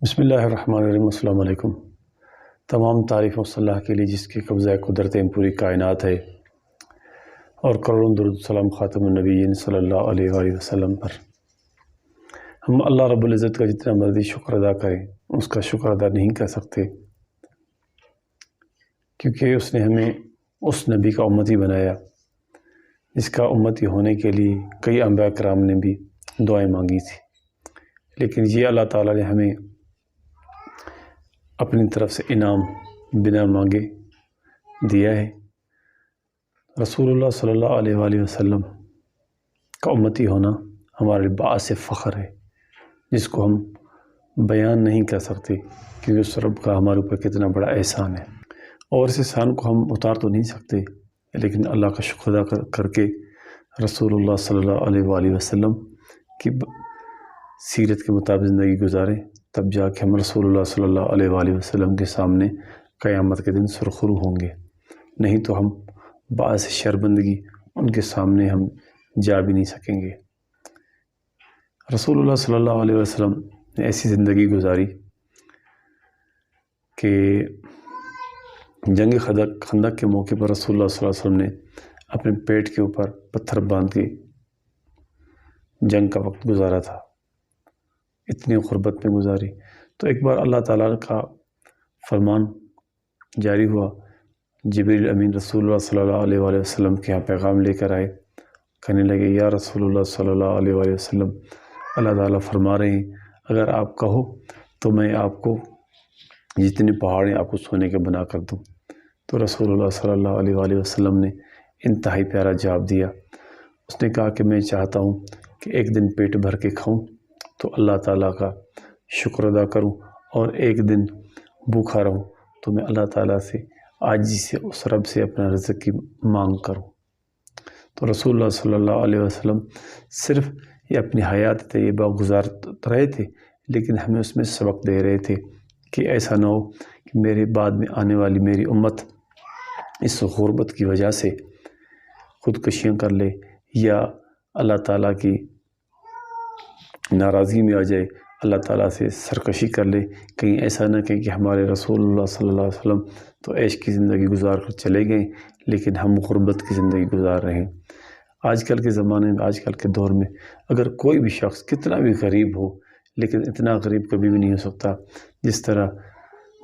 بسم اللہ الرحمن الرحیم۔ السلام علیکم۔ تمام تعریف و صلاح کے لیے جس کے قبضہ قدرت پوری کائنات ہے، اور کروڑوں درود السلام خاتم النبیین صلی اللہ علیہ وآلہ وسلم پر۔ ہم اللہ رب العزت کا جتنا مرضی شکر ادا کریں اس کا شکر ادا نہیں کر سکتے، کیونکہ اس نے ہمیں اس نبی کا امتی بنایا جس کا امتی ہونے کے لیے کئی انبیاء کرام نے بھی دعائیں مانگی تھی، لیکن یہ اللہ تعالیٰ نے ہمیں اپنی طرف سے انعام بنا مانگے دیا ہے۔ رسول اللہ صلی اللہ علیہ وآلہ وسلم کا امتی ہونا ہمارے باعث فخر ہے، جس کو ہم بیان نہیں کر سکتے، کیونکہ اس رب کا ہمارے اوپر کتنا بڑا احسان ہے، اور اس احسان کو ہم اتار تو نہیں سکتے، لیکن اللہ کا شکر ادا کر کے رسول اللہ صلی اللہ علیہ وآلہ وسلم کی سیرت کے مطابق زندگی گزاریں، تب جا کے ہم رسول اللہ صلی اللہ علیہ وآلہ وسلم کے سامنے قیامت کے دن سرخرو ہوں گے، نہیں تو ہم باعث شرمندگی ان کے سامنے ہم جا بھی نہیں سکیں گے۔ رسول اللہ صلی اللہ علیہ وسلم نے ایسی زندگی گزاری کہ جنگ خندق کے موقع پر رسول اللہ صلی اللہ علیہ وسلم نے اپنے پیٹ کے اوپر پتھر باندھ کے جنگ کا وقت گزارا تھا، اتنی غربت میں گزاری۔ تو ایک بار اللہ تعالیٰ کا فرمان جاری ہوا، جبریل امین رسول اللہ صلی اللہ علیہ وآلہ وسلم کے یہاں پیغام لے کر آئے، کہنے لگے یا رسول اللہ صلی اللہ علیہ وآلہ وسلم، اللہ تعالیٰ فرما رہے ہیں اگر آپ کہو تو میں آپ کو جتنے پہاڑیں آپ کو سونے کے بنا کر دوں۔ تو رسول اللہ صلی اللہ علیہ وآلہ وسلم نے انتہائی پیارا جواب دیا، اس نے کہا کہ میں چاہتا ہوں کہ ایک دن پیٹ بھر کے کھاؤں تو اللہ تعالیٰ کا شکر ادا کروں، اور ایک دن بھوکھا رہوں تو میں اللہ تعالیٰ سے عاجزی سے اس رب سے اپنا رزق کی مانگ کروں۔ تو رسول اللہ صلی اللہ علیہ وسلم صرف یہ اپنی حیات طیبہ گزار رہے تھے، لیکن ہمیں اس میں سبق دے رہے تھے کہ ایسا نہ ہو کہ میرے بعد میں آنے والی میری امت اس غربت کی وجہ سے خودکشیاں کر لے یا اللہ تعالیٰ کی ناراضگی میں آ جائے، اللہ تعالیٰ سے سرکشی کر لے، کہیں ایسا نہ کہیں کہ ہمارے رسول اللہ صلی اللہ علیہ وسلم تو عیش کی زندگی گزار کر چلے گئے لیکن ہم غربت کی زندگی گزار رہے ہیں۔ آج کل کے زمانے میں، آج کل کے دور میں اگر کوئی بھی شخص کتنا بھی غریب ہو، لیکن اتنا غریب کبھی بھی نہیں ہو سکتا جس طرح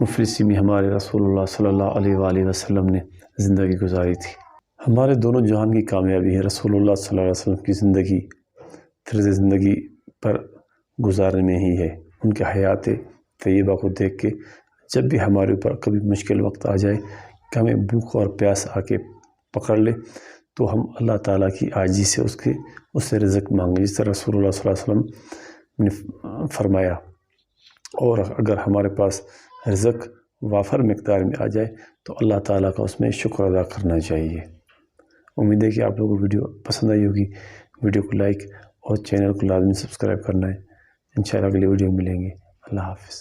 مفلسی میں ہمارے رسول اللہ صلی اللہ علیہ وآلہ وسلم نے زندگی گزاری تھی۔ ہمارے دونوں جہان کی کامیابی ہے رسول اللہ صلی اللہ علیہ وسلم کی زندگی، طرز زندگی پر گزارنے میں ہی ہے۔ ان کے حیات طیبہ کو دیکھ کے جب بھی ہمارے اوپر کبھی مشکل وقت آ جائے کہ ہمیں بھوک اور پیاس آ کے پکڑ لے، تو ہم اللہ تعالیٰ کی عاجزی سے اس سے رزق مانگیں، جس طرح رسول اللہ صلی اللہ علیہ وسلم نے فرمایا، اور اگر ہمارے پاس رزق وافر مقدار میں آ جائے تو اللہ تعالیٰ کا اس میں شکر ادا کرنا چاہیے۔ امید ہے کہ آپ لوگوں کو ویڈیو پسند آئی ہوگی، ویڈیو کو لائک اور چینل کو لازمی سبسکرائب کرنا ہے۔ انشاءاللہ اگلی ویڈیو میں ملیں گے۔ اللہ حافظ۔